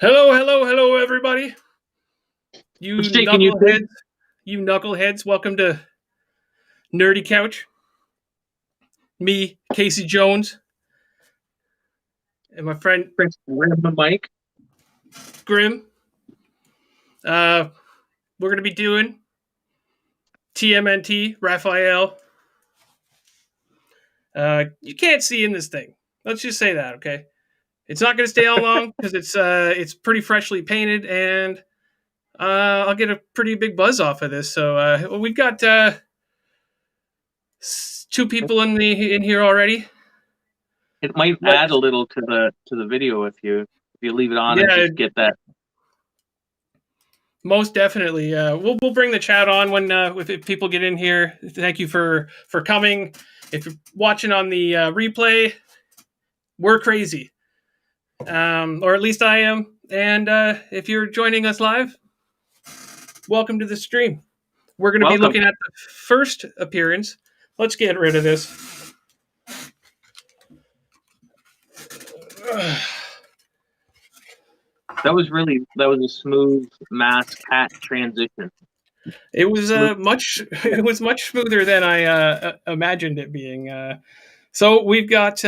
Hello, hello, hello, everybody. You What's shaking you, Tig? knuckleheads, welcome to Nerdy Couch. Me, Casey Jones, and my friend Chris, rim the mic. Grim. Uh, we're going to be doing TMNT Raphael. You can't see in this thing. Let's just say that, okay? It's not going to stay on long because it's pretty freshly painted, and I'll get a pretty big buzz off of this. So we've got two people in here already. It might What? add a little to the video if you leave it on and Yeah, just get that. most definitely. We'll bring the chat on when if people get in here. Thank you for coming. If you're watching on the replay, we're crazy, or at least I am. And if you're joining us live, welcome to the stream. We're going to be Welcome. looking at the first appearance. Let's get rid of this. That was a smooth mask hat transition. It was much smoother than I imagined it being. So we've got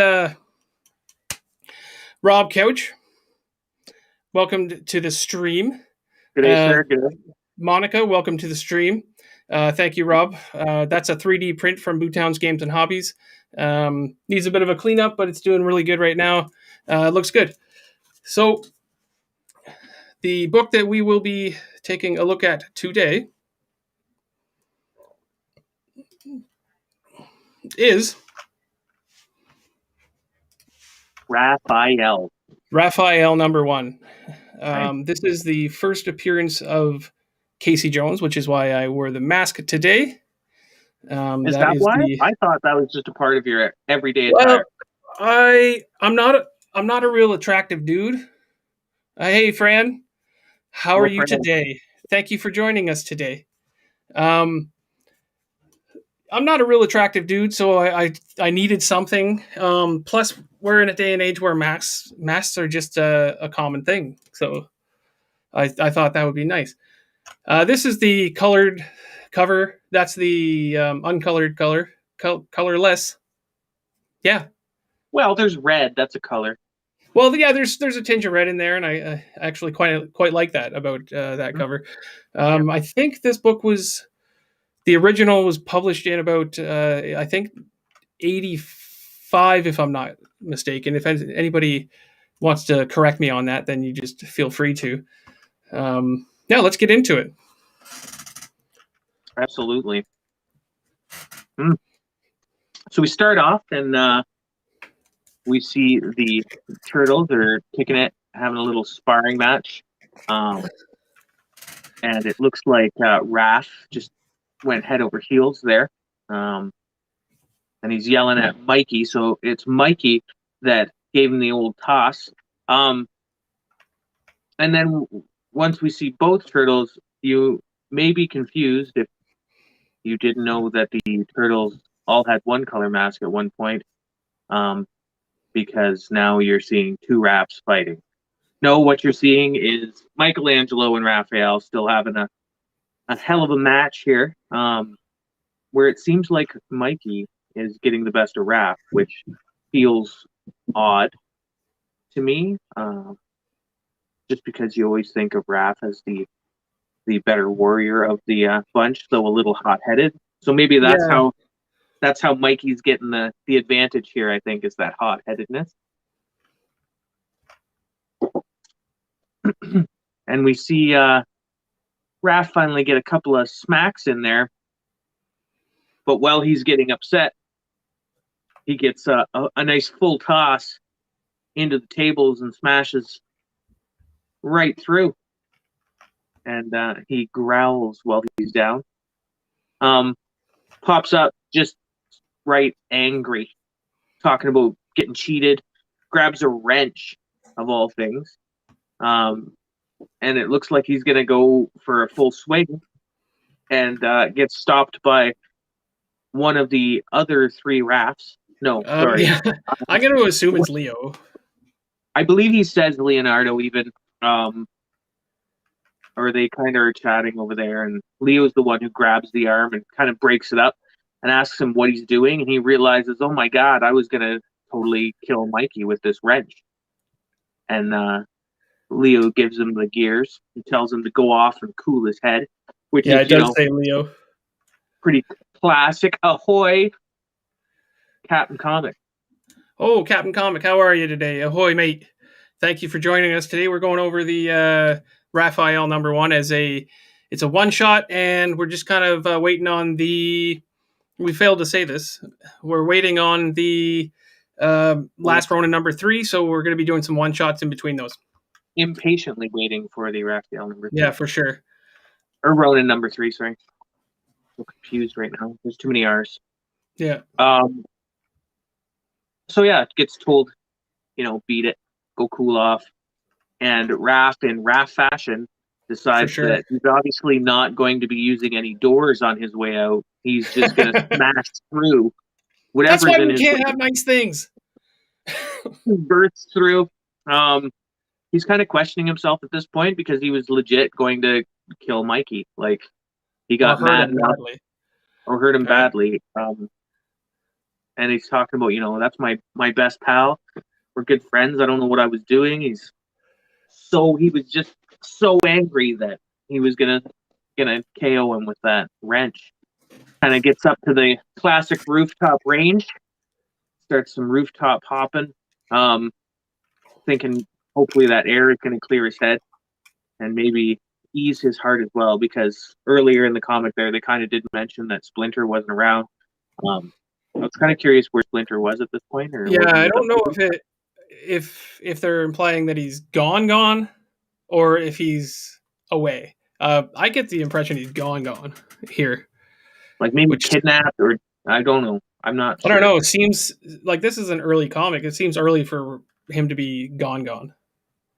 Rob Couch. Welcome to the stream. Good day, sir. Good. Monica, welcome to the stream. Thank you, Rob. That's a 3D print from Bootowns Games and Hobbies. Needs a bit of a cleanup, but it's doing really good right now. Looks good. So the book that we will be taking a look at today is Raphael. Raphael #1. This is the first appearance of Casey Jones, which is why I wore the mask today. Is that why? I thought that was just a part of your everyday attire. I'm not a real attractive dude. Hey, Fran, how are you today? Thank you for joining us today. I'm not a real attractive dude, so I needed something. Plus, we're in a day and age where masks are just a common thing. So I thought that would be nice. This is the colored cover. That's the uncolored colorless. Yeah. Well, there's red. That's a color. Well, yeah, there's a tinge of red in there, and I actually quite like that about that cover. I think this book the original was published in about I think 85, if I'm not mistaken. If anybody wants to correct me on that, then you just feel free to. Yeah, let's get into it. Absolutely. So we start off and we see the turtles are kicking it, having a little sparring match. And it looks like Raph just went head over heels there. And he's yelling at Mikey. So it's Mikey that gave him the old toss. And then once we see both turtles, you may be confused if you didn't know that the turtles all had one color mask at one point. Because now you're seeing two Raphs fighting. No, what you're seeing is Michelangelo and Raphael still having a hell of a match here, where it seems like Mikey is getting the best of Raph, which feels odd to me, just because you always think of Raph as the better warrior of the bunch, though a little hot-headed. So maybe that's how Mikey's getting the advantage here, I think, is that hot-headedness. And we see Raph finally get a couple of smacks in there. But while he's getting upset, he gets a nice full toss into the tables and smashes right through. And he growls while he's down. Pops up just right angry, talking about getting cheated, grabs a wrench of all things, and it looks like he's gonna go for a full swing, and gets stopped by one of the other three Raphs. No, sorry. Yeah. I'm going to assume it's Leo. I believe he says Leonardo even, or they kind of are chatting over there, and Leo's the one who grabs the arm and kind of breaks it up and asks him what he's doing, and he realizes, oh my god, I was gonna totally kill Mikey with this wrench. And Leo gives him the gears and tells him to go off and cool his head, which Yeah, is, it does say Leo. pretty classic. Ahoy, Captain Comic. Oh, Captain Comic, how are you today? Ahoy, mate. Thank you for joining us today. We're going over the Raphael #1 it's a one shot, and we're just kind of waiting on we failed to say this. We're waiting on the Last Ronin #3, so we're going to be doing some one shots in between those. Impatiently waiting for the Raphael #3. Yeah, for sure. Or Ronin #3, sorry. I'm confused right now. There's too many R's. Yeah. So yeah, it gets told, beat it, go cool off. And Raph, in Raph fashion, decides that he's obviously not going to be using any doors on his way out. He's just going to smash through whatever's That's why in we his can't have nice things. Bursts through. He's kind of questioning himself at this point because he was legit going to kill Mikey. Like, he got mad enough or hurt him badly. And he's talking about, that's my best pal. We're good friends. I don't know what I was doing. He was just so angry that he was gonna KO him with that wrench. Kind of gets up to the classic rooftop range, starts some rooftop hopping, thinking hopefully that air is going to clear his head and maybe ease his heart as well, because earlier in the comic there they kind of did mention that Splinter wasn't around. I was kind of curious where Splinter was at this point. Or yeah, I don't know if they're implying that he's gone, or if he's away. I get the impression he's gone here. Like maybe kidnapped, or I don't know. I'm not sure. I don't know. It seems like this is an early comic. It seems early for him to be gone.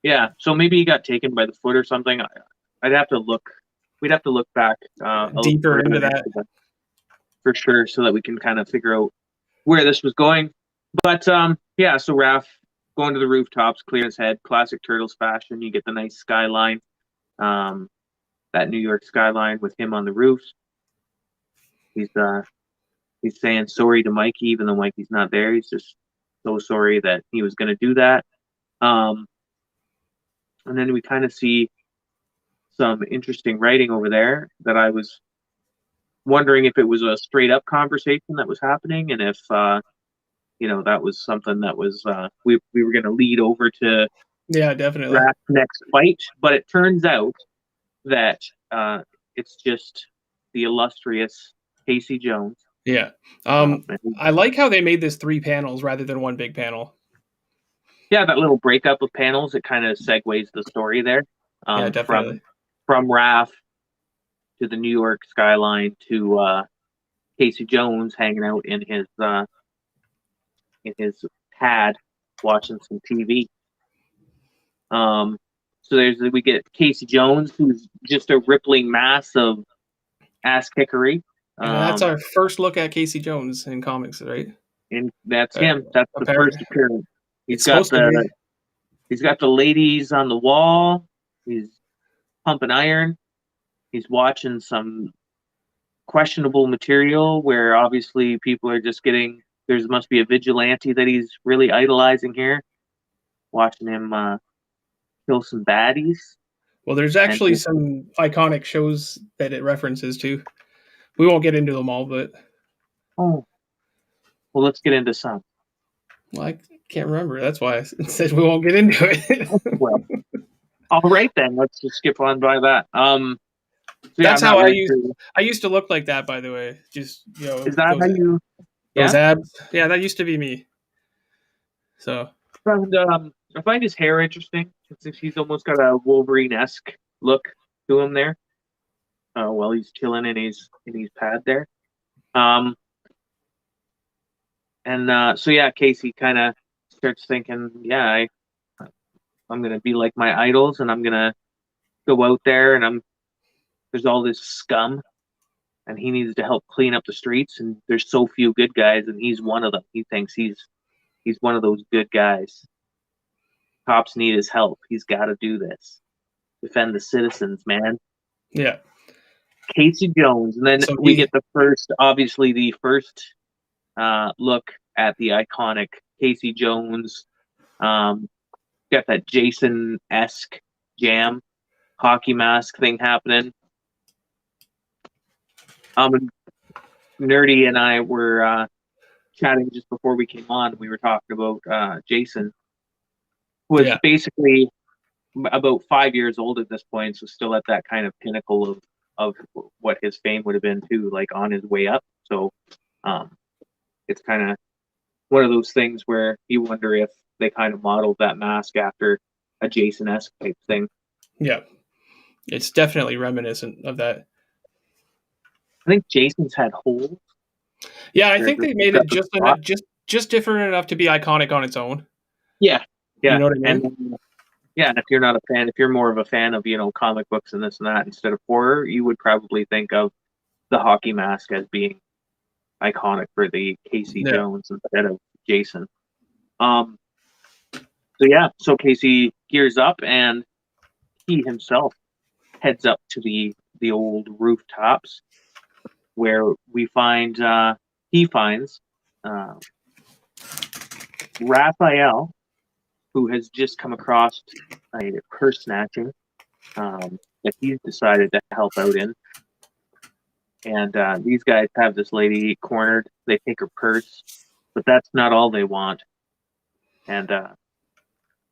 Yeah, so maybe he got taken by the foot or something. I'd have to look. We'd have to look back deeper into that for sure, so that we can kind of figure out where this was going. But yeah, so Raph going to the rooftops, clear his head, classic Turtles fashion. You get the nice skyline, that New York skyline with him on the roofs. He's saying sorry to Mikey, even though Mikey's not there. He's just so sorry that he was going to do that. And then we kind of see some interesting writing over there that I was wondering if it was a straight up conversation that was happening, and if that was something that was we were going to lead over to definitely Raph's next fight. But it turns out that it's just the illustrious Casey Jones. Yeah. I like how they made this 3 panels rather than one big panel. Yeah, that little breakup of panels, it kind of segues the story there. Yeah, definitely. From Raph to the New York skyline to Casey Jones hanging out in his pad watching some TV. So we get Casey Jones, who's just a rippling mass of ass kickery. And that's our first look at Casey Jones in comics, right? And that's him. That's the first appearance. He's got the ladies on the wall. He's pumping iron. He's watching some questionable material where obviously people are just getting. There must be a vigilante that he's really idolizing here. Watching him kill some baddies. Well, there's actually some iconic shows that it references to. We won't get into them all, but well, let's get into some. Well, I can't remember. That's why I said we won't get into it. Well, all right then. Let's just skip on by that. So that's how I used to look like that. By the way, just is that how you? Those abs? Yeah, that used to be me. So. And, I find his hair interesting. He's almost got a Wolverine-esque look to him there. While he's chilling in his pad there. So yeah, Casey kind of starts thinking, yeah, I'm gonna be like my idols, and I'm gonna go out there, and there's all this scum, and he needs to help clean up the streets, and there's so few good guys, and he's one of them. He thinks he's one of those good guys. Cops need his help. He's got to do this. Defend the citizens, man. Yeah. Casey Jones. And then So we get the first look at the iconic Casey Jones. Got that Jason-esque jam, hockey mask thing happening. Nerdy and I were chatting just before we came on. We were talking about Jason, who was basically about 5 years old at this point, so still at that kind of pinnacle of what his fame would have been too, like on his way up. So it's kind of one of those things where you wonder if they kind of modeled that mask after a Jason-esque type thing. Yeah, it's definitely reminiscent of that. I think Jason's had holes. Yeah, I think they made it just different enough to be iconic on its own. Yeah. You know what I mean? And if you're not a fan, if you're more of a fan of, comic books and this and that instead of horror, you would probably think of the hockey mask as being iconic for the Casey Jones instead of Jason. So Casey gears up and he himself heads up to the old rooftops where he finds Raphael, who has just come across a purse snatching that he's decided to help out in. And these guys have this lady cornered. They take her purse, but that's not all they want. And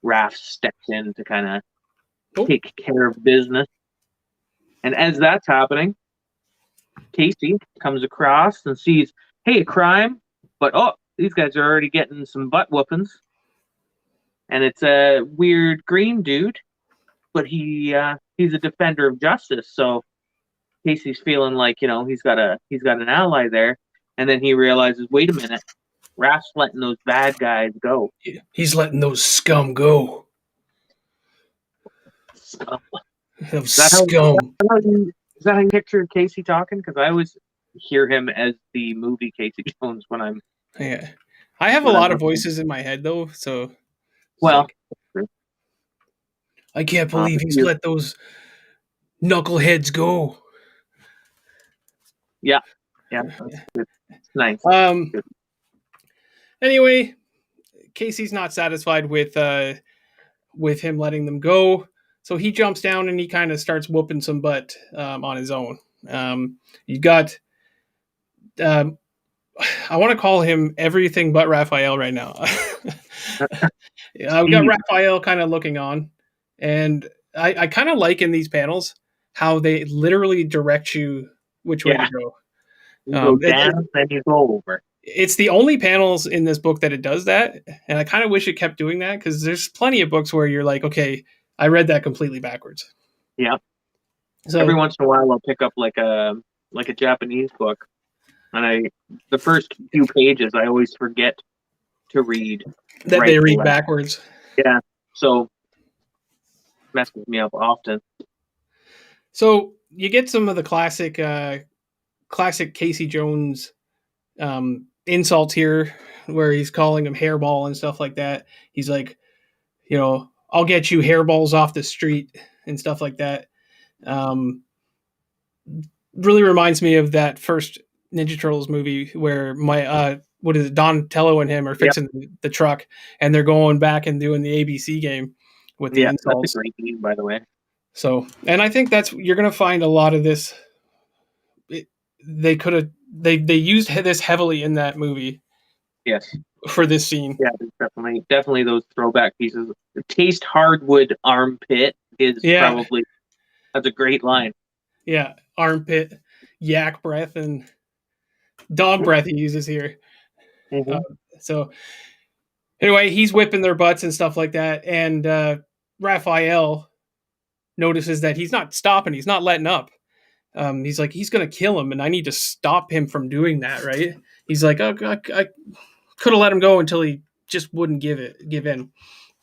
Raph steps in to kind of take care of business. And as that's happening, Casey comes across and sees, hey, a crime, but these guys are already getting some butt whoopings. And it's a weird green dude, but he's a defender of justice. So Casey's feeling like, he's got an ally there. And then he realizes, wait a minute, Raph's letting those bad guys go. He's letting those scum go. Scum. Those scum. Is that how you picture Casey talking? Because I always hear him as the movie Casey Jones when I'm... Yeah. I have a lot of voices in my head, though, so... Well... I can't believe he's let those knuckleheads go. Yeah. It's nice. Anyway, Casey's not satisfied with him letting them go, so he jumps down and he kind of starts whooping some butt on his own. You got, I want to call him everything but Raphael right now. We got Raphael kind of looking on, and I kind of like in these panels how they literally direct you which way to go. You go down, then you go over. It's the only panels in this book that it does that, and I kind of wish it kept doing that because there's plenty of books where you're like, okay, I read that completely backwards. Yeah. So every once in a while, I'll pick up like a Japanese book, and the first few pages I always forget to read. That they read backwards. Yeah. So messes me up often. So you get some of the classic Casey Jones insults here, where he's calling him hairball and stuff like that. He's like, I'll get you hairballs off the street and stuff like that. Really reminds me of that first Ninja Turtles movie where Donatello and him are fixing the truck, and they're going back and doing the ABC game with the insults. That's a great game, by the way. So, and I think you're going to find a lot of this. They used this heavily in that movie. Yes. For this scene. Yeah, definitely those throwback pieces. The taste hardwood armpit is probably, that's a great line. Yeah, armpit, yak breath, and dog breath he uses here. Mm-hmm. So anyway, he's whipping their butts and stuff like that, and Raphael notices that he's not stopping, he's not letting up. He's like, he's gonna kill him, and I need to stop him from doing that, right? He's like, oh, I could have let him go until he just wouldn't give in,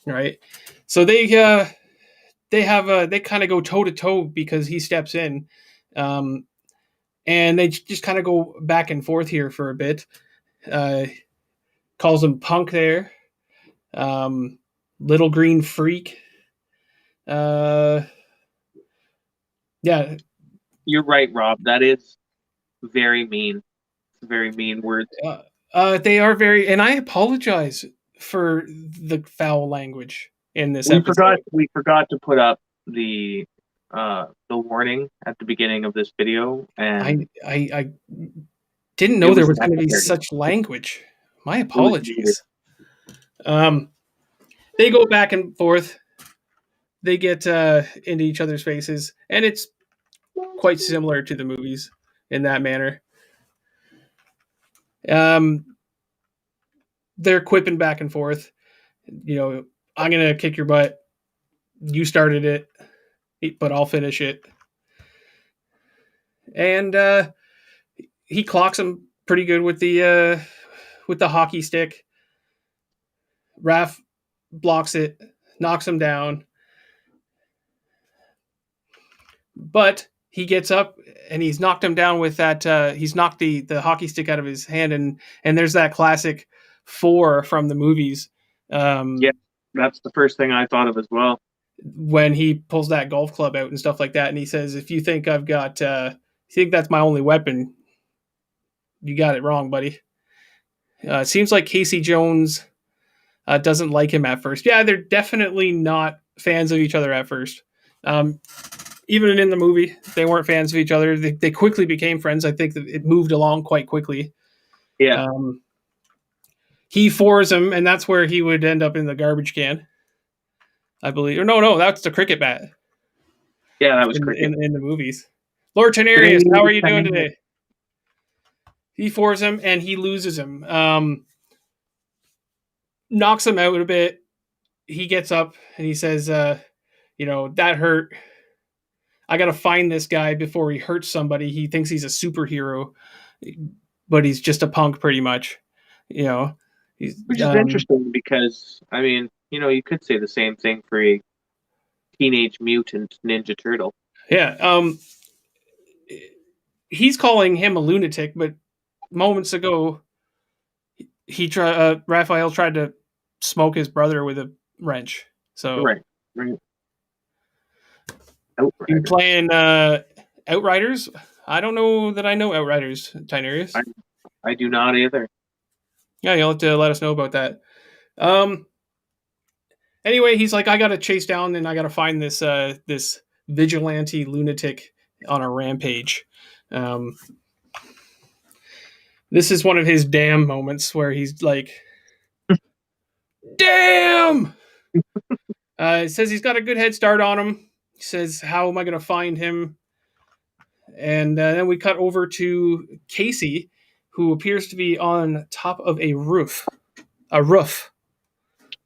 right? So they kind of go toe to toe because he steps in, and they just kind of go back and forth here for a bit. Calls him punk there. Little green freak. Yeah. You're right, Rob. That is very mean. Very mean words. They are very, and I apologize for the foul language in this We episode. forgot to put up the warning at the beginning of this video, and I didn't it know there was was going to be necessary. such language. My It was needed. apologies. They go back and forth. They get into each other's faces, and it's quite similar to the movies in that manner. They're quipping back and forth. You know, I'm gonna kick your butt. You started it, but I'll finish it. And he clocks him pretty good with the hockey stick. Raph blocks it, knocks him down, but he gets up and he's knocked him down with that. He's knocked the hockey stick out of his hand, and there's that classic 4 from the movies. Yeah, that's the first thing I thought of as well. When he pulls that golf club out and stuff like that, and he says, "If you think I've got, you think that's my only weapon, you got it wrong, buddy." It seems like Casey Jones doesn't like him at first. Yeah, they're definitely not fans of each other at first. Even in the movie, they weren't fans of each other. They quickly became friends. I think that it moved along quite quickly. Yeah. He fours him, and that's where he would end up in the garbage can, I believe. Or no, that's the cricket bat. Yeah, that was cricket. In the movies. Lord Tenarius, how are you doing today? He fours him, and he loses him. Knocks him out a bit. He gets up, and he says, that hurt. I got to find this guy before he hurts somebody. He thinks he's a superhero, but he's just a punk pretty much. Which is interesting because, I mean, you could say the same thing for a Teenage Mutant Ninja Turtle. Yeah. He's calling him a lunatic, but moments ago, Raphael tried to smoke his brother with a wrench. So right. You playing Outriders? I don't know that I know Outriders, Tynerius. I do not either. Yeah, you'll have to let us know about that. Anyway, he's like, I gotta chase down and I gotta find this this vigilante lunatic on a rampage. This is one of his damn moments where he's like, damn! He says he's got a good head start on him. He says, how am I going to find him? And then we cut over to Casey, who appears to be on top of a roof. A roof.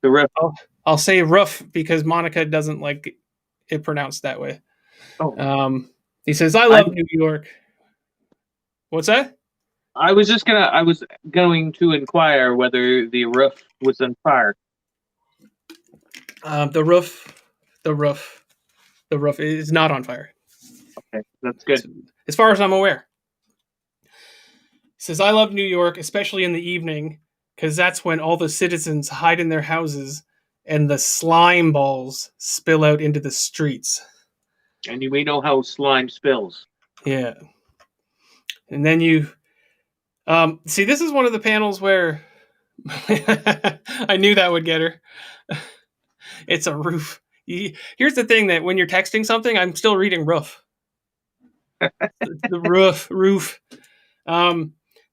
The roof. I'll say roof because Monica doesn't like it pronounced that way. Oh. He says, I love New York. What's that? I was going to inquire whether the roof was on fire. The roof is not on fire. Okay, that's good. As far as I'm aware. He says, I love New York, especially in the evening, because that's when all the citizens hide in their houses and the slime balls spill out into the streets. And you may know how slime spills. Yeah. And then you... see, this is one of the panels where... I knew that would get her. It's a roof. Here's the thing that when you're texting something, I'm still reading roof. the roof.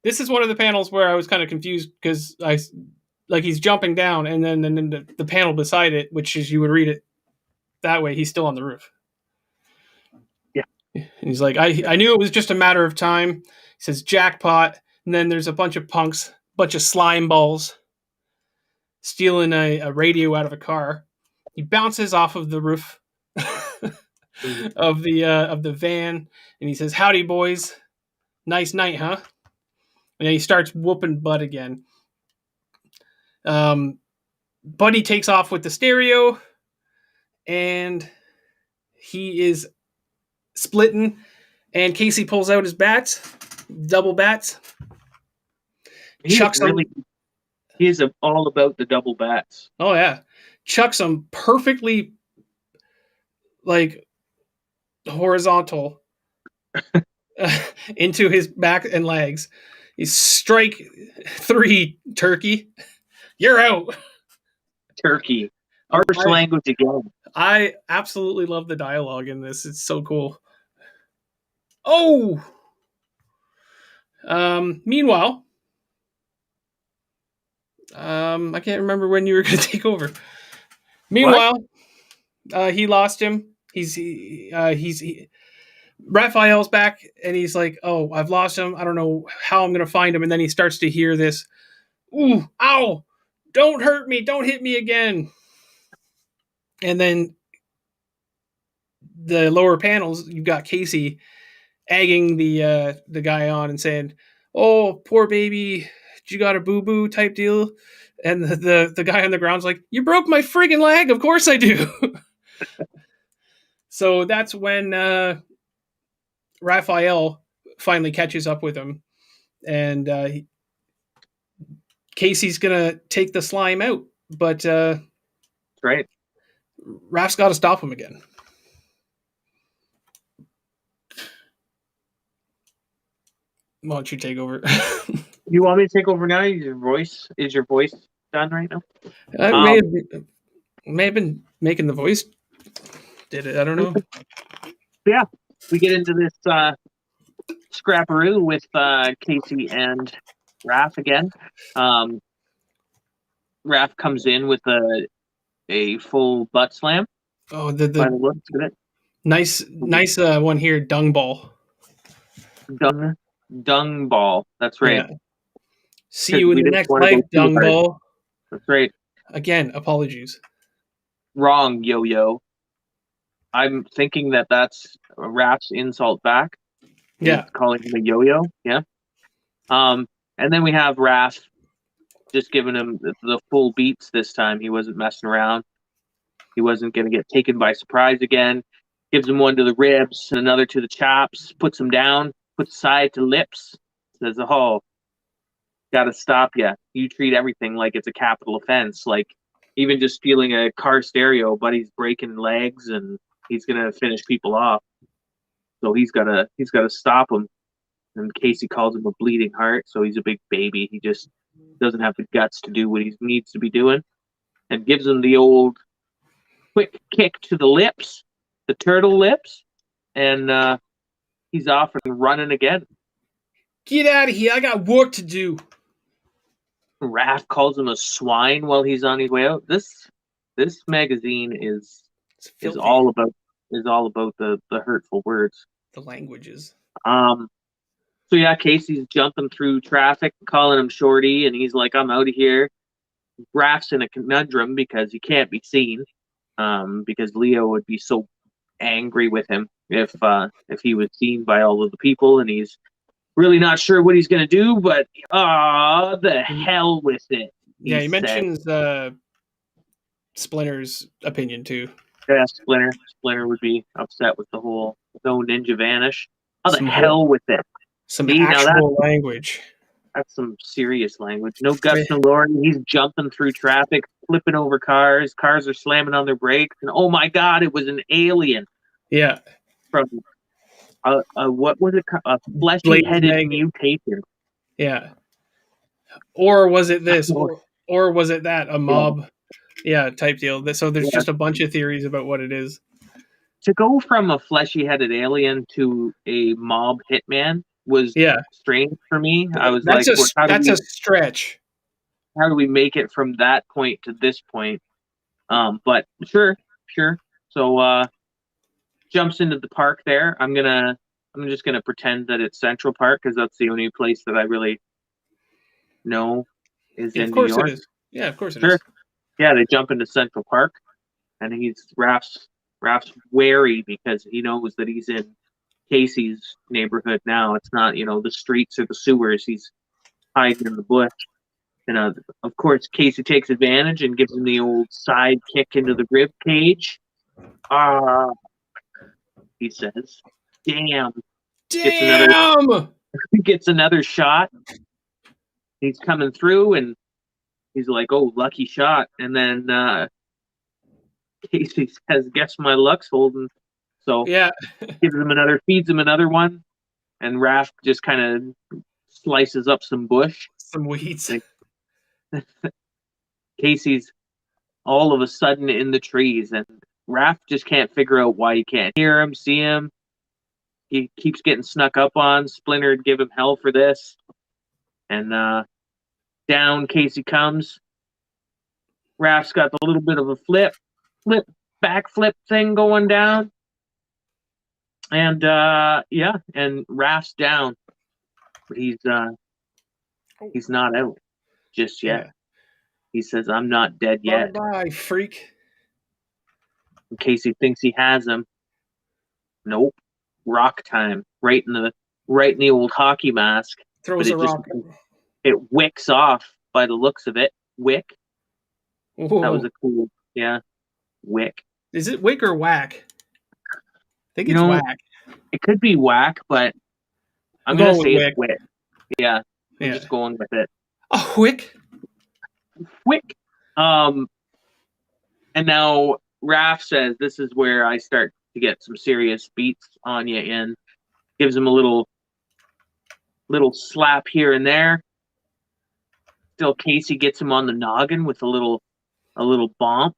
This is one of the panels where I was kind of confused because he's jumping down and then the panel beside it, which is you would read it that way, he's still on the roof. Yeah. And he's like, I knew it was just a matter of time. He says jackpot, and then there's a bunch of punks, bunch of slime balls stealing a radio out of a car. He bounces off of the roof of the van, and he says, "Howdy, boys. Nice night, huh?" And then he starts whooping butt again. Buddy takes off with the stereo, and he is splitting. And Casey pulls out his bats, double bats. He is all about the double bats. Oh yeah. chucks him perfectly like horizontal into his back and legs. He's strike 3, turkey. You're out. Turkey. Harsh language again. I absolutely love the dialogue in this. It's so cool. Oh! Meanwhile, I can't remember when you were going to take over. Meanwhile, he lost him. Raphael's back, and he's like, "Oh, I've lost him. I don't know how I'm going to find him." And then he starts to hear this, "Ooh, ow! Don't hurt me! Don't hit me again!" And then the lower panels, you've got Casey egging the guy on and saying, "Oh, poor baby, you got a boo boo" type deal. And the guy on the ground's like, "You broke my friggin' leg. Of course I do." So that's when Raphael finally catches up with him, and Casey's gonna take the slime out, but right. Raph's got to stop him again. Why don't you take over? You want me to take over now? Is your voice done right now? May have been making the voice. Did it? I don't know. Yeah, we get into this scrapperoo with Casey and Raph again. Raph comes in with a full butt slam. Oh, by the looks of it. Nice one here, dung ball. Dung ball. That's right. Yeah. See you in the next life, dung ball. That's right. Again, apologies. Wrong, yo-yo. I'm thinking that's Raph's insult back. Yeah. Calling him a yo-yo. Yeah. And then we have Raph just giving him the full beats this time. He wasn't messing around. He wasn't going to get taken by surprise again. Gives him one to the ribs and another to the chops. Puts him down. Puts side to lips. Says, "Oh, gotta stop ya. You treat everything like it's a capital offense. Like even just stealing a car stereo, buddy's breaking legs and he's gonna finish people off. So he's gotta stop him." And Casey calls him a bleeding heart. So he's a big baby. He just doesn't have the guts to do what he needs to be doing, and gives him the old quick kick to the lips, the turtle lips, and he's off and running again. Get out of here! I got work to do. Raph calls him a swine while he's on his way out. This magazine is all about the hurtful words, the languages. So yeah, Casey's jumping through traffic, calling him shorty, and he's like, "I'm out of here." Raph's in a conundrum because he can't be seen, because Leo would be so angry with him if he was seen by all of the people, and he's really not sure what he's going to do, but the hell with it. He mentions Splinter's opinion too. Yeah, Splinter would be upset with the whole no ninja vanish. How the hell with it? Some actual language. That's some serious language. No guts, no glory. He's jumping through traffic, flipping over cars. Cars are slamming on their brakes, and oh my god, it was an alien. Yeah. From what was it? A fleshy-headed mutation. Yeah. Or was it this? Or was it that? A mob? Yeah, type deal. So there's just a bunch of theories about what it is. To go from a fleshy-headed alien to a mob hitman was strange for me. I was that's a stretch. How do we make it from that point to this point? But sure. So jumps into the park there. I'm just gonna pretend that it's Central Park because that's the only place that I really know is in New York. Of course it is. Yeah, of course it is. Yeah, they jump into Central Park, and Raph's wary because he knows that he's in Casey's neighborhood now. It's not, the streets or the sewers. He's hiding in the bush. And of course, Casey takes advantage and gives him the old side kick into the rib cage. He says, "Damn!" Gets another shot. He's coming through, and he's like, "Oh, lucky shot!" And then Casey says, "Guess my luck's holding." So Yeah. feeds him another one, and Raph just kind of slices up some bush. Some weeds. Casey's all of a sudden in the trees, and Raph just can't figure out why he can't hear him, see him. He keeps getting snuck up on. Splinter would give him hell for this. And down Casey comes. Raph's got the little bit of a backflip thing going down. And and Raph's down. But he's not out just yet. Yeah. He says, "I'm not dead yet." Bye, freak. And Casey thinks he has him. Nope. Rock time. Right in the old hockey mask. Throws a rock. It wicks off by the looks of it. Wick. Whoa. That was a cool, wick. Is it wick or whack? I think it's whack. It could be whack, but I'm going to say it's wick. Yeah, I'm just going with it. A wick? Wick. And now Raph says, "This is where I start to get some serious beats on you," and gives him a little slap here and there. Still, Casey gets him on the noggin with a little bump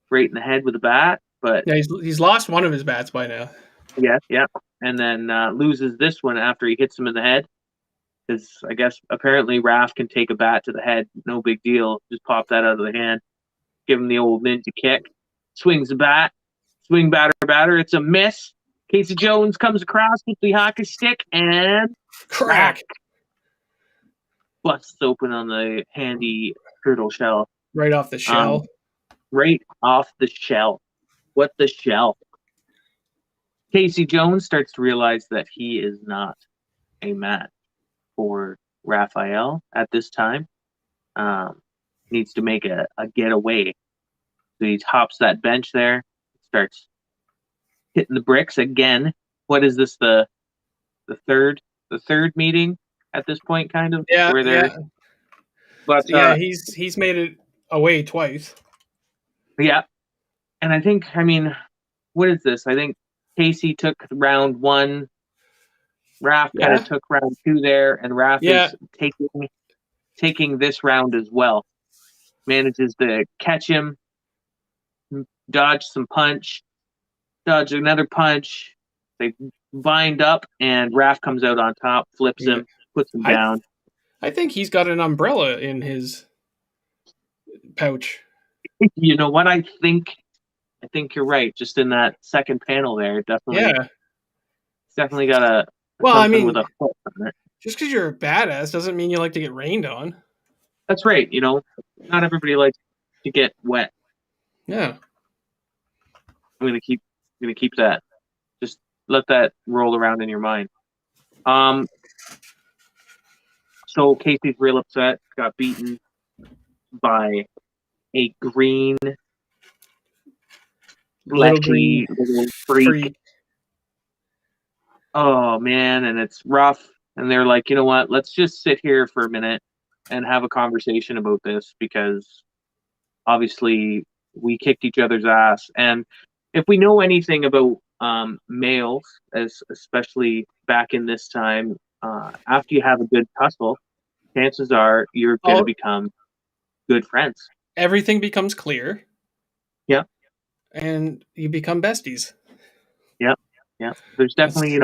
right in the head with a bat. But yeah, he's lost one of his bats by now. Yeah. And then loses this one after he hits him in the head. Because I guess apparently Raph can take a bat to the head, no big deal. Just pop that out of the hand, give him the old ninja kick, swings the bat, swing batter. It's a miss. Casey Jones comes across with the hockey stick and crack. Busts open on the handy turtle shell. Right off the shell. What the shell? Casey Jones starts to realize that he is not a match for Raphael at this time. Needs to make a getaway. So he hops that bench there, starts hitting the bricks again. What is this, the third meeting at this point, kind of? Yeah, yeah. But he's made it away twice. Yeah. And I think, what is this? I think Casey took round 1. Raph kind of took round 2 there, and Raph is taking this round as well. Manages to catch him, dodge some punch, dodge another punch. They bind up, and Raph comes out on top, flips him, puts him down. I think he's got an umbrella in his pouch. You know what? I think you're right. Just in that second panel there, definitely. Yeah. It's definitely got a with a foot on it. Just because you're a badass doesn't mean you like to get rained on. That's right. Not everybody likes to get wet. Yeah. I'm gonna keep that. Just let that roll around in your mind. So Casey's real upset. Got beaten by a green, fleshy little freak. Oh man, and it's rough. And they're like, you know what? Let's just sit here for a minute and have a conversation about this, because obviously we kicked each other's ass. And if we know anything about males, especially back in this time, after you have a good tussle, chances are you're going to become good friends. Everything becomes clear. Yeah. And you become besties. Yeah. Yeah. There's definitely,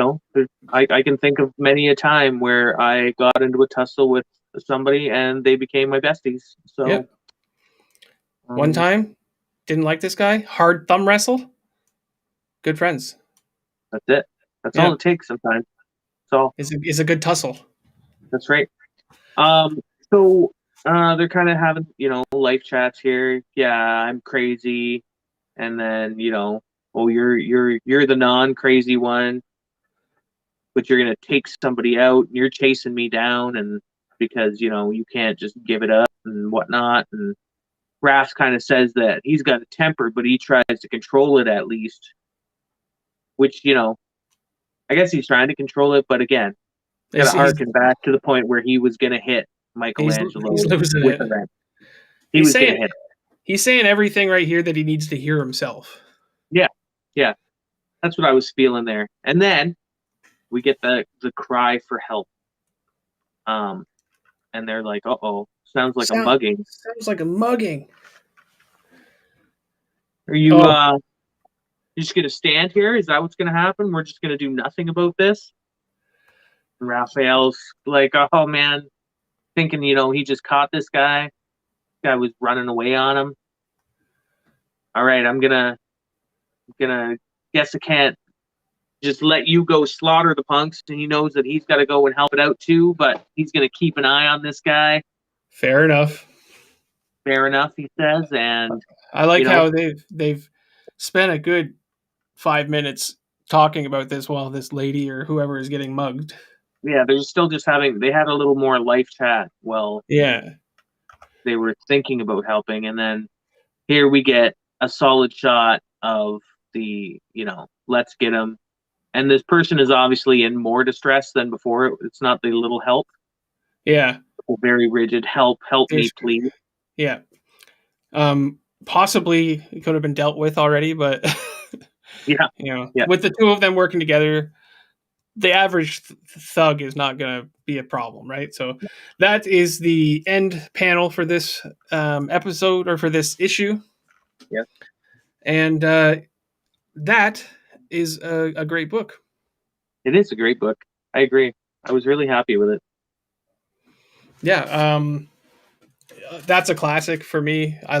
I can think of many a time where I got into a tussle with somebody and they became my besties. So one time, didn't like this guy, hard thumb wrestle, good friends. That's it. That's all it takes sometimes. So it's a good tussle. That's right. So they're kind of having, life chats here. Yeah, I'm crazy. And then, oh, you're the non-crazy one, but you're going to take somebody out and you're chasing me down, and because, you can't just give it up and whatnot. And Raph kind of says that he's got a temper, but he tries to control it at least, which, I guess he's trying to control it. But again, got to harken back to the point where he was going to hit Michelangelo with a wrench. He was going to hit him. He's saying everything right here that he needs to hear himself. Yeah, yeah, that's what I was feeling there. And then we get the cry for help. And they're like, "Uh oh, sounds like a mugging. Sounds like a mugging. Are you Oh, you just gonna stand here? Is that what's gonna happen? We're just gonna do nothing about this?" And Raphael's like, "Oh man," thinking, he just caught this guy. This guy was running away on him. All right, I'm gonna guess I can't just let you go slaughter the punks. And he knows that he's got to go and help it out too, but he's gonna keep an eye on this guy. fair enough. Fair enough, he says, and I like how they've spent a good 5 minutes talking about this while this lady or whoever is getting mugged. yeah, they're still just they had a little more life chat. Well, Yeah. they were thinking about helping, and then here we get a solid shot of the, let's get him. And this person is obviously in more distress than before. It's not the little help. Yeah. Very rigid help me, please. Yeah. Possibly it could have been dealt with already, but yeah. with the two of them working together, the average thug is not going to be a problem, right? So that is the end panel for this episode or for this issue. Yeah. And that is a great book. It is a great book. I agree. I was really happy with it. Yeah. That's a classic for me. I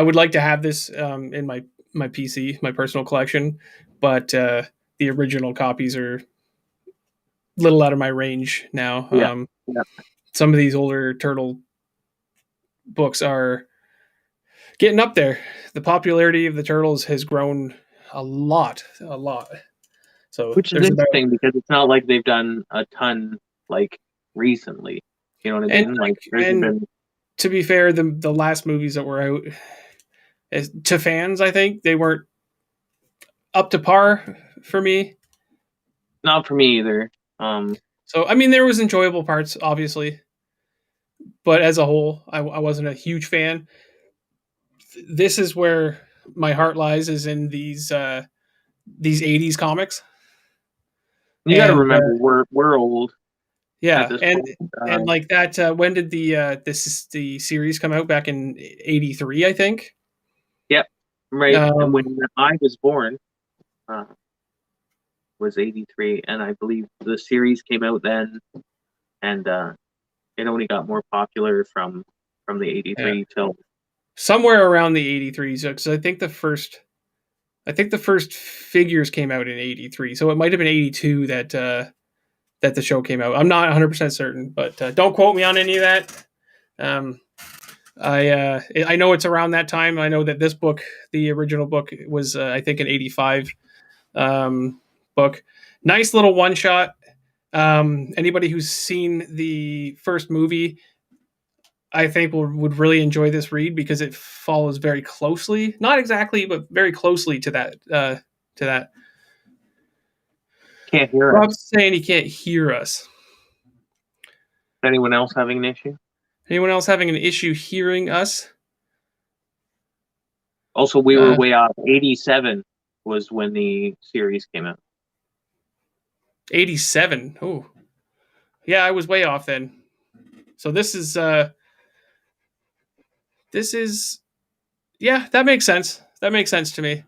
would like to have this in my PC, my personal collection, but the original copies are a little out of my range now. Yeah. Some of these older Turtle books are getting up there. The popularity of the Turtles has grown a lot. So which is interesting because it's not like they've done a ton like recently. You know what I mean? Like there's been. To be fair, the last movies that were out, to fans, I think they weren't up to par for me. Not for me either. So I mean, there was enjoyable parts, obviously, but as a whole, I wasn't a huge fan. This is where my heart lies, is in these '80s comics. You got to remember, we're old. Yeah, and like that. When did the series come out? Back in '83, I think. Yep, right. And when I was born, was '83, and I believe the series came out then, and it only got more popular from the '83 till somewhere around the '83. So, because I think the first figures came out in '83, so it might have been '82 that the show came out. I'm not 100% certain, but don't quote me on any of that. I know it's around that time. I know that this book, the original book, was I think an '85 book. Nice little one shot. Anybody who's seen the first movie, I think would really enjoy this read because it follows very closely, not exactly, but very closely to that. Can't hear Rob's us. saying he can't hear us. Anyone else having an issue? Anyone else having an issue hearing us? Also, we were way off. 87 was when the series came out. 87. Oh, yeah, I was way off then. So this is yeah, that makes sense. That makes sense to me.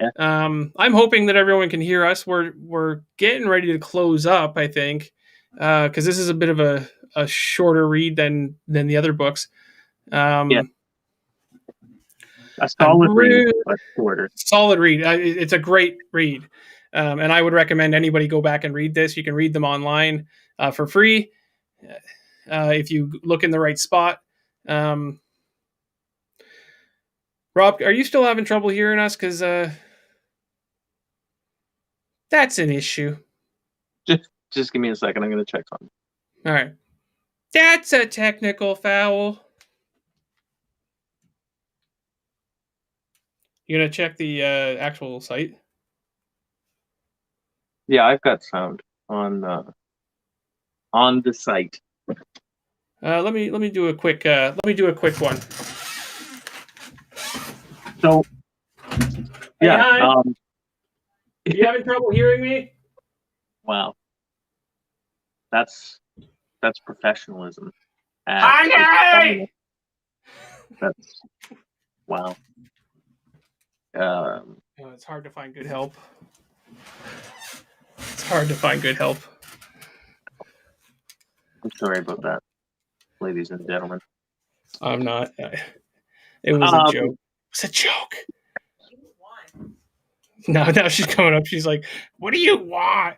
Yeah. I'm hoping that everyone can hear us. We're getting ready to close up, I think, because this is a bit of a shorter read than the other books. Yeah. A solid read, but shorter. Solid read. It's a great read, and I would recommend anybody go back and read this. You can read them online for free if you look in the right spot. Rob, are you still having trouble hearing us? Because that's an issue. Just give me a second. I'm going to check something. All right. That's a technical foul. You gonna check the actual site? Yeah, I've got sound on the site. Let me do a quick one. So Hey, yeah, hi. Are you having trouble hearing me? wow, that's professionalism at its Hi. finest. That's wow. Um, Oh, it's hard to find good help. It's hard to find good help. I'm sorry about that, ladies and gentlemen. I'm not. It was a Um, joke. It's a joke. Now she's coming up. She's like, "What do you want?"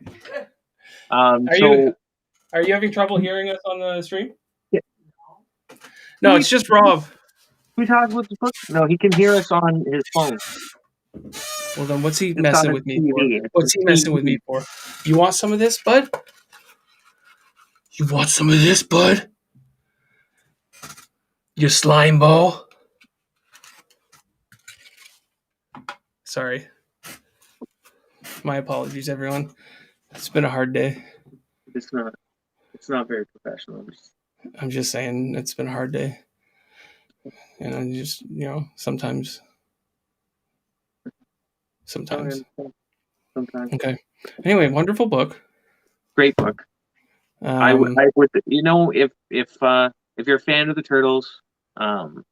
Are you so are you having trouble hearing us on the stream? yeah, No, we it's just Rob. we talked about the book. No, he can hear us on his phone. Well, then what's he It's on messing his with me for? TV. It's What's his he messing with me TV. for? You want some of this, bud? You want some of this, bud? You slime ball. Sorry. My apologies, everyone. It's been a hard day. It's not. It's not very professional. I'm just saying it's been a hard day. And I just, sometimes. Sometimes. Sometimes. Okay. Anyway, wonderful book. Great book. I Um, would, if you're a fan of the Turtles, um,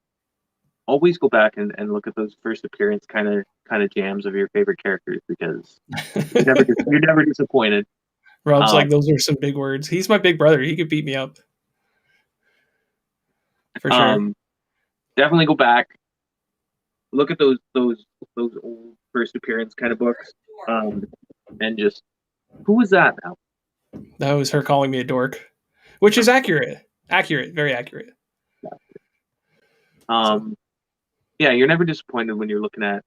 always go back and look at those first appearance kind of jams of your favorite characters, because you're never disappointed. Rob's Um, like, those are some big words. He's my big brother. He could beat me up. For sure. um, Definitely go back, look at those old first appearance kind of books, and just, who was that now? That was her calling me a dork, which is accurate. Accurate. Very accurate. So, Yeah, you're never disappointed when you're looking at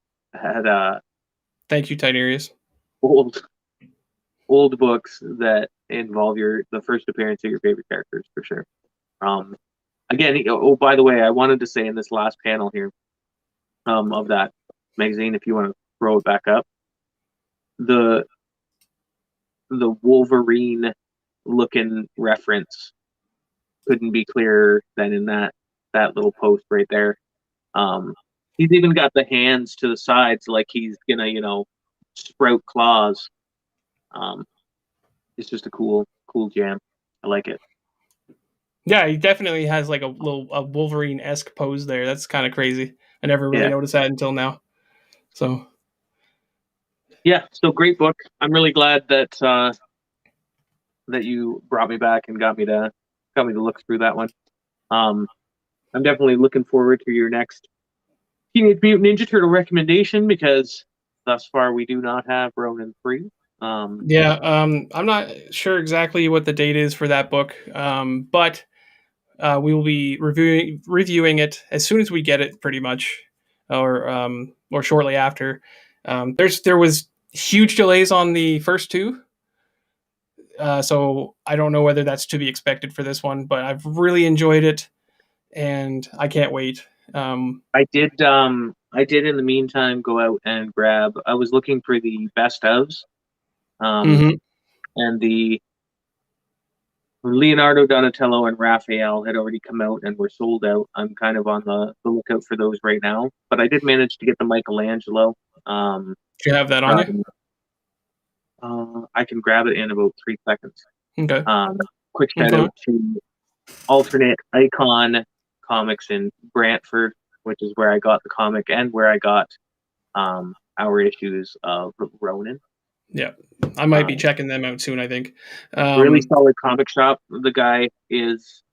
thank you, Tiberius. old old books that involve the first appearance of your favorite characters, for sure. Um, Again, oh, by the way, I wanted to say in this last panel here, of that magazine, if you want to throw it back up, the Wolverine looking reference couldn't be clearer than in that little post right there. He's even got the hands to the sides like he's gonna, sprout claws. Um, it's just a cool jam. I like it. Yeah, he definitely has like a Wolverine esque pose there. That's kind of crazy. I never really Yeah, noticed that until now. So yeah. So great book. I'm really glad that you brought me back and got me to look through that one. Um, I'm definitely looking forward to your next Teenage Mutant Ninja Turtle recommendation, because thus far we do not have Ronin 3. yeah, I'm not sure exactly what the date is for that book, but we will be reviewing it as soon as we get it, pretty much, or shortly after. There was huge delays on the first two, so I don't know whether that's to be expected for this one, but I've really enjoyed it, and I can't wait. I did in the meantime go out and grab. I was looking for the best ofs, um, Mm-hmm. and the Leonardo, Donatello, and Raphael had already come out and were sold out. I'm kind of on the lookout for those right now, but I did manage to get the Michelangelo. Do you have that on you? Um, I can grab it in about 3 seconds. Okay. Um, Quick shout Okay. out to Alternate Icon Comics in Brantford, which is where I got the comic and where I got our issues of Ronin. Yeah, I might be Um, checking them out soon, I think. Really solid comic shop. The guy is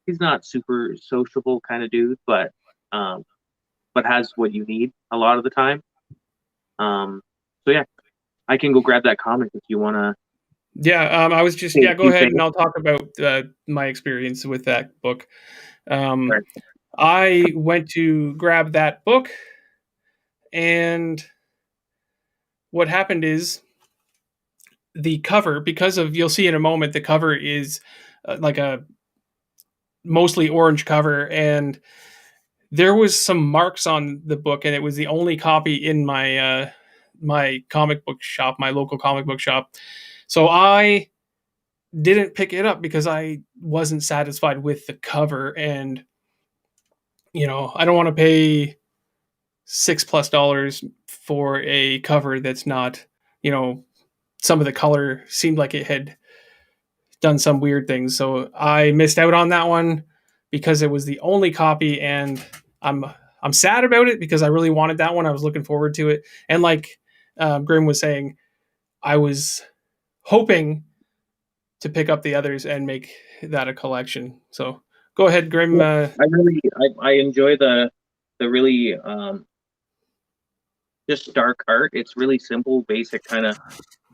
he's not super sociable kind of dude, but has what you need a lot of the time. So yeah, I can go grab that comic if you want to. Yeah, I was just, Say a yeah, go few ahead things. and I'll talk about my experience with that book. Um, Right. I went to grab that book, and what happened is the cover, because of, you'll see in a moment, the cover is like a mostly orange cover, and there was some marks on the book, and it was the only copy in my comic book shop, my local comic book shop. So I didn't pick it up because I wasn't satisfied with the cover, and I don't want to pay. $6+ for a cover that's not, some of the color seemed like it had done some weird things. So I missed out on that one because it was the only copy, and I'm sad about it because I really wanted that one. I was looking forward to it, and like Grim was saying, I was hoping to pick up the others and make that a collection. So go ahead, Grim. I enjoy the really just dark art. It's really simple, basic kind of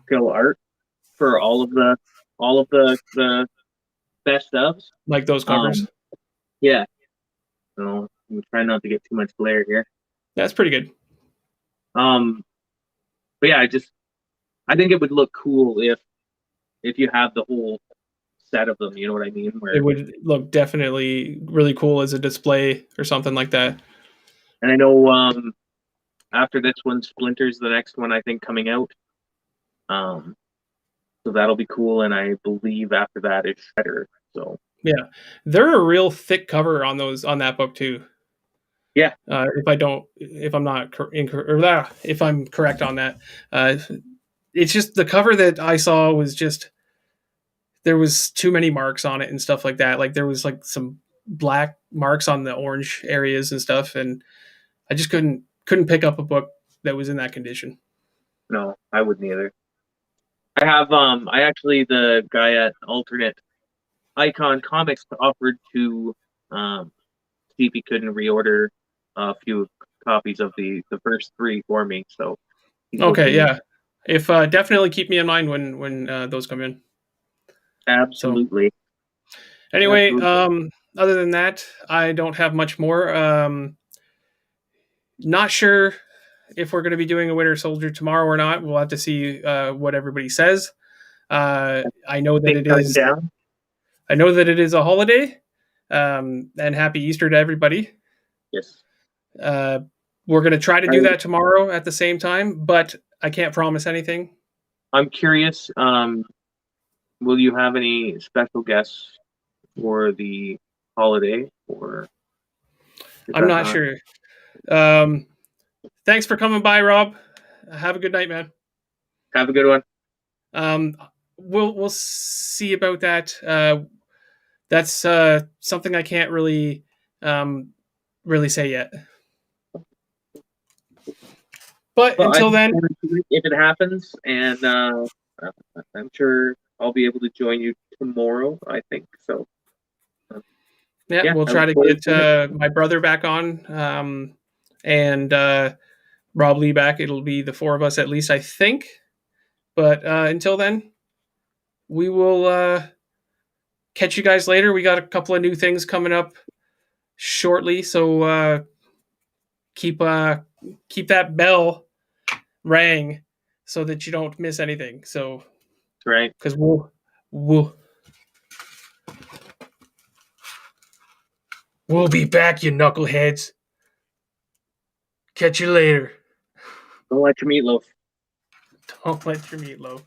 skill art for all of the best ofs. Like those covers. Yeah. So I'm trying not to get too much glare here. That's pretty good. But yeah, I think it would look cool if you have the whole set of them. You know what I mean? It would look definitely really cool as a display or something like that. And I know after this one, Splinter's the next one I think coming out. So that'll be cool, and I believe after that it's Shredder. So yeah, they're a real thick cover on that book too. Yeah. If I'm correct on that, it's just the cover that I saw was just, there was too many marks on it and stuff like that. Like there was like some black marks on the orange areas and stuff, and I just couldn't pick up a book that was in that condition. No, I wouldn't either. I actually, the guy at Alternate Icon Comics offered to see if he couldn't reorder a few copies of the first 3 for me. So okay, yeah. If definitely keep me in mind when those come in. Absolutely. So, anyway, absolutely. Other than that, I don't have much more. Not sure if we're going to be doing a Winter Soldier tomorrow or not. We'll have to see what everybody says. I know that it is. I know that it is a holiday, and happy Easter to everybody. Yes. We're going to try to do that tomorrow at the same time, but I can't promise anything. I'm curious. Will you have any special guests for the holiday, or? I'm not sure. Thanks for coming by, Rob. Have a good night, man. Have a good one. We'll see about that. That's something I can't really say yet. But until then, if it happens, and I'm sure I'll be able to join you tomorrow, I think so. Yeah, we'll try to get my brother back on, and Rob Lee back. It'll be the 4 of us at least, I think. But until then, we will catch you guys later. We got a couple of new things coming up shortly, so keep that bell rang so that you don't miss anything. So, right, because we'll be back, you knuckleheads. Catch you later. Don't let your meatloaf. Don't let your meatloaf.